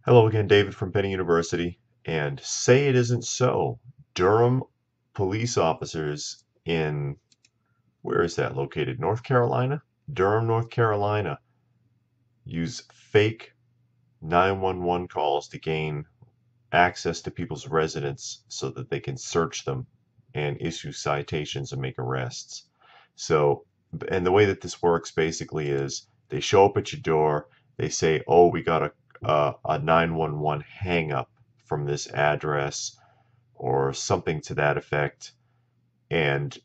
Hello again, David from Penn University. And say it isn't so. Durham police officers in, where is that located? North Carolina? Durham, North Carolina, use fake 911 calls to gain access to people's residence so that they can search them and issue citations and make arrests. So, and the way that this works basically is they show up at your door, they say, "Oh, we got a 911 hang up from this address," or something to that effect. And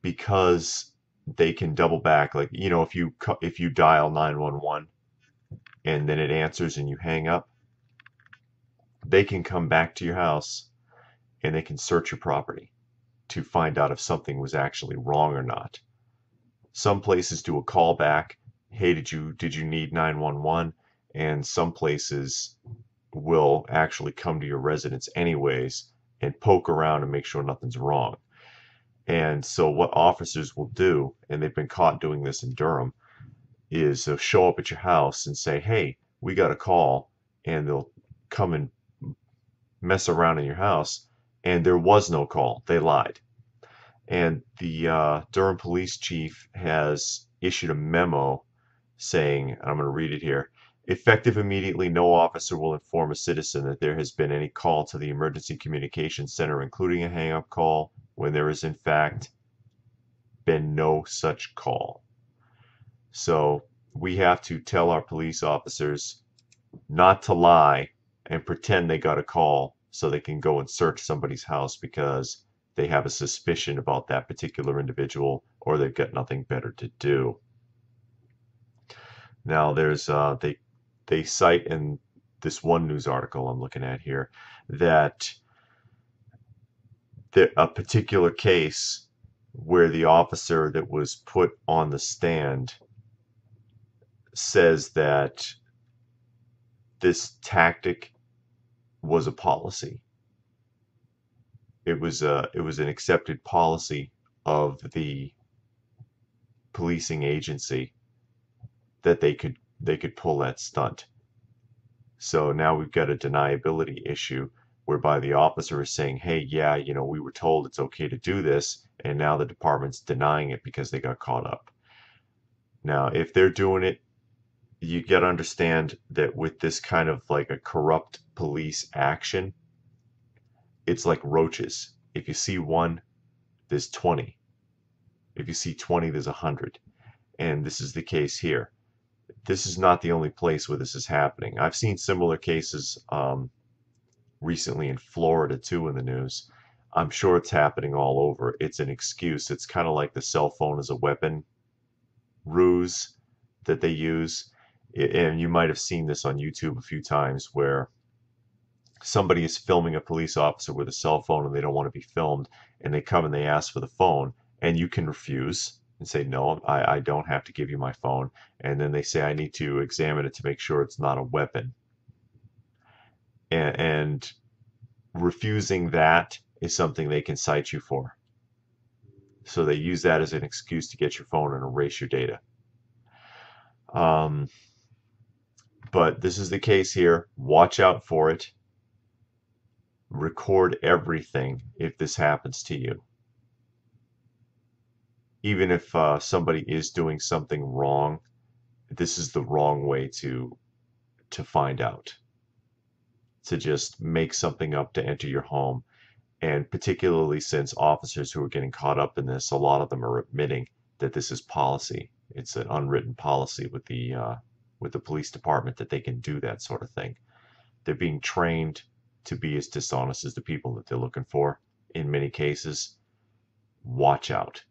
because they can double back, like, if you dial 911 and then it answers and you hang up, they can come back to your house and they can search your property to find out if something was actually wrong or not. Some places do a callback. Hey, did you need 911? And some places will actually come to your residence anyways and poke around and make sure nothing's wrong. And so what officers will do, and they've been caught doing this in Durham, is they'll show up at your house and say, "Hey, we got a call," and they'll come and mess around in your house, and there was no call. They lied. And the Durham police chief has issued a memo saying, and I'm going to read it here: effective immediately, no officer will inform a citizen that there has been any call to the emergency communications center, including a hang-up call, when there has in fact been no such call. So we have to tell our police officers not to lie and pretend they got a call so they can go and search somebody's house because they have a suspicion about that particular individual or they've got nothing better to do. Now they cite in this one news article I'm looking at here that a particular case where the officer that was put on the stand says that this tactic was a policy. It was an accepted policy of the policing agency that they could pull that stunt. So now we've got a deniability issue whereby the officer is saying, "Hey, yeah, we were told it's okay to do this," and now the department's denying it because they got caught up. Now, if they're doing it, you got to understand that with this kind of like a corrupt police action, it's like roaches. If you see one, there's 20. If you see 20, there's 100. And this is the case here. This is not the only place where this is happening. I've seen similar cases recently in Florida too in the news. I'm sure it's happening all over. It's an excuse. It's kind of like the cell phone as a weapon ruse that they use. And you might have seen this on YouTube a few times where somebody is filming a police officer with a cell phone and they don't want to be filmed, and they come and they ask for the phone, and you can refuse and say, "No, I don't have to give you my phone." And then they say, "I need to examine it to make sure it's not a weapon." And refusing that is something they can cite you for. So they use that as an excuse to get your phone and erase your data. But this is the case here. Watch out for it. Record everything if this happens to you. Even if somebody is doing something wrong, this is the wrong way to find out. To just make something up to enter your home. And particularly since officers who are getting caught up in this, a lot of them are admitting that this is policy. It's an unwritten policy with the police department that they can do that sort of thing. They're being trained to be as dishonest as the people that they're looking for in many cases. Watch out.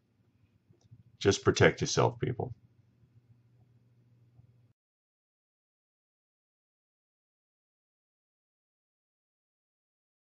Just protect yourself, people.